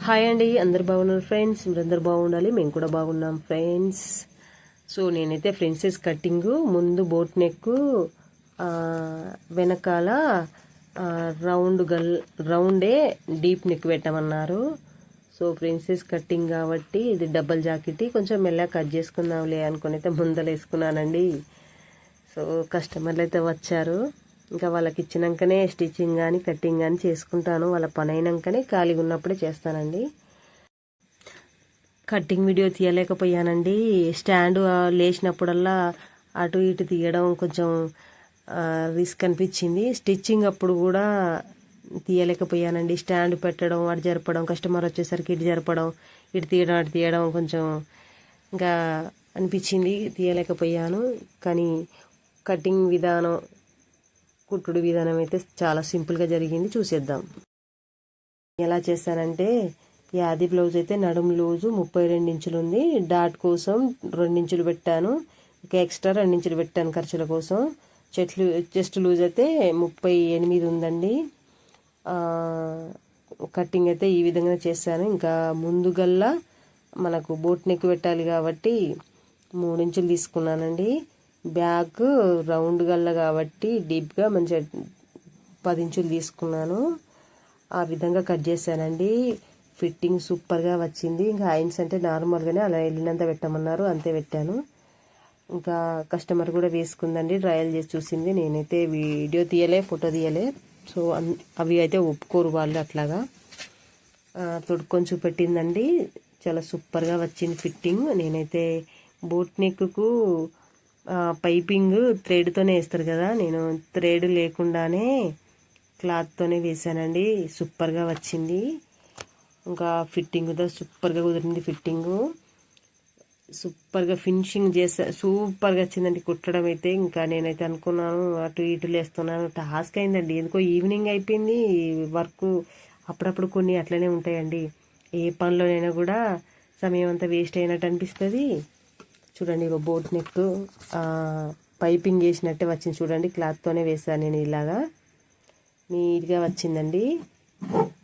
Hi అండి, అందరు బాగున్నారు ఫ్రెండ్స్. మీరందరూ బాగుండాలి, మేము కూడా బాగున్నాం ఫ్రెండ్స్. సో నేనైతే ప్రిన్సెస్ కటింగ్ ముందు బోట్ నెక్, వెనకాల రౌండే డీప్ నెక్ పెట్టమన్నారు. సో ప్రిన్సెస్ కటింగ్ కాబట్టి ఇది డబల్ జాకెట్ కొంచెం మెల్లగా కట్ చేసుకుందాంలే అనుకుని అయితే ముందలు వేసుకున్నానండి. సో కస్టమర్లు అయితే వచ్చారు, ఇంకా వాళ్ళకి ఇచ్చినాకనే స్టిచ్చింగ్ కానీ కటింగ్ కానీ చేసుకుంటాను. వాళ్ళ పని అయినాకనే ఖాళీగా ఉన్నప్పుడే చేస్తానండి. కటింగ్ వీడియో తీయలేకపోయానండి. స్టాండ్ లేచినప్పుడల్లా అటు ఇటు తీయడం కొంచెం రిస్క్ అనిపించింది. స్టిచ్చింగ్ అప్పుడు కూడా తీయలేకపోయానండి. స్టాండ్ పెట్టడం, అటు జరపడం, కస్టమర్ వచ్చేసరికి ఇటు జరపడం, ఇటు తీయడం అటు తీయడం కొంచెం ఇంకా అనిపించింది, తీయలేకపోయాను. కానీ కటింగ్ విధానం, కుట్టుడు విధానం అయితే చాలా సింపుల్గా జరిగింది. చూసేద్దాం. ఎలా చేశానంటే, ఈ ఆది బ్లౌజ్ అయితే నడుము లూజు 32 ఇంచులు ఉంది. డాట్ కోసం 2 ఇంచులు పెట్టాను, ఇంకా ఎక్స్ట్రా 2 ఇంచులు పెట్టాను ఖర్చుల కోసం. చెస్ట్ లూజ్ అయితే 38 ఉందండి. కటింగ్ అయితే ఈ విధంగా చేశాను. ఇంకా ముందుగల్లా మనకు బోట్ నెక్ పెట్టాలి కాబట్టి 3 ఇంచులు తీసుకున్నానండి. బ్యాక్ రౌండ్ గల్ల కాబట్టి డీప్గా మంచిగా 10 ఇంచులు తీసుకున్నాను. ఆ విధంగా కట్ చేశానండి. ఫిట్టింగ్ సూపర్గా వచ్చింది. ఇంకా హైన్స్ అంటే నార్మల్గానే అలా వెళ్ళినంత పెట్టమన్నారు, అంతే పెట్టాను. ఇంకా కస్టమర్ కూడా వేసుకుందండి, ట్రయల్ చేసి చూసింది. నేనైతే వీడియో తీయలే, ఫోటో తీయలే. సో అవి అయితే ఒప్పుకోరు వాళ్ళు అట్లాగా. తొడుక్కొని చూపెట్టిందండి, చాలా సూపర్గా వచ్చింది ఫిట్టింగ్. నేనైతే బోట్ నెక్కు పైపింగ్ థ్రెడ్తోనే వేస్తారు కదా, నేను థ్రెడ్ లేకుండానే క్లాత్తోనే వేసానండి. సూపర్గా వచ్చింది. ఇంకా ఫిట్టింగ్ కూడా సూపర్గా కుదిరింది. ఫిట్టింగు సూపర్గా ఫినిషింగ్ చేసా, సూపర్గా వచ్చిందండి కుట్టడం అయితే. ఇంకా నేనైతే అనుకున్నాను, అటు ఇటు లేస్తున్నాను, టాస్క్ అయిందండి. ఎందుకో ఈవినింగ్ అయిపోయింది. వర్క్ అప్పుడప్పుడు కొన్ని అట్లనే ఉంటాయండి. ఏ పనిలోనైనా కూడా సమయం అంతా వేస్ట్ అయినట్టు అనిపిస్తుంది. చూడండి, ఇక బోట్ నెక్ పైపింగ్ వేసినట్టే వచ్చింది చూడండి. క్లాత్తోనే వేసాను నేను, ఇలాగా నీట్గా వచ్చిందండి.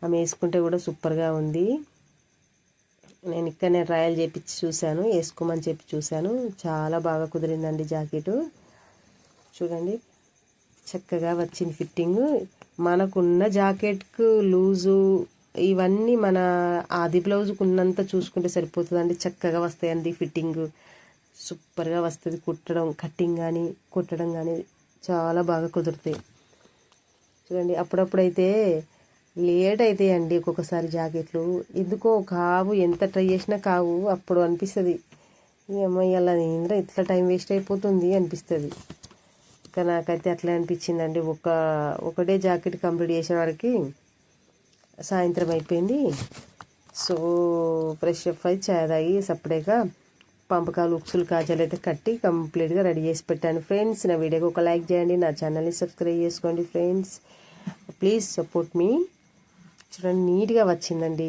ఆమె వేసుకుంటే కూడా సూపర్గా ఉంది. నేను ఇక్కడనే ట్రయల్ చేపించి చూశాను, వేసుకోమని చెప్పి చూశాను. చాలా బాగా కుదిరిందండి జాకెట్. చూడండి, చక్కగా వచ్చింది ఫిట్టింగ్. మనకున్న జాకెట్కు లూజు ఇవన్నీ మన ఆది బ్లౌజ్కు ఉన్నంత చూసుకుంటే సరిపోతుందండి. చక్కగా వస్తాయండి ఫిట్టింగ్, సూపర్గా వస్తుంది. కుట్టడం, కటింగ్ కానీ కుట్టడం కానీ చాలా బాగా కుదురుతాయి. చూడండి, అప్పుడప్పుడైతే లేట్ అవుతాయండి ఒక్కొక్కసారి జాకెట్లు. ఎందుకో కావు, ఎంత ట్రై చేసినా కావు. అప్పుడు అనిపిస్తుంది, ఏమో ఇలా ఏంద్రా ఇట్లా టైం వేస్ట్ అయిపోతుంది అనిపిస్తుంది. ఇంకా నాకైతే అట్లా అనిపించిందండి. ఒకటే జాకెట్ కంప్లీట్ చేసే వరకు సాయంత్రం అయిపోయింది. సో ఫ్రెష్ అప్ అయి చాయ్ తాగి సపరేట్గా పంపకాలు, ఉక్సులు, కాజాలు అయితే కట్టి కంప్లీట్గా రెడీ చేసి పెట్టాను ఫ్రెండ్స్. నా వీడియోకి ఒక లైక్ చేయండి, నా ఛానల్ని సబ్స్క్రైబ్ చేసుకోండి ఫ్రెండ్స్. ప్లీజ్ సపోర్ట్ మీ. చూడండి, నీట్గా వచ్చిందండి.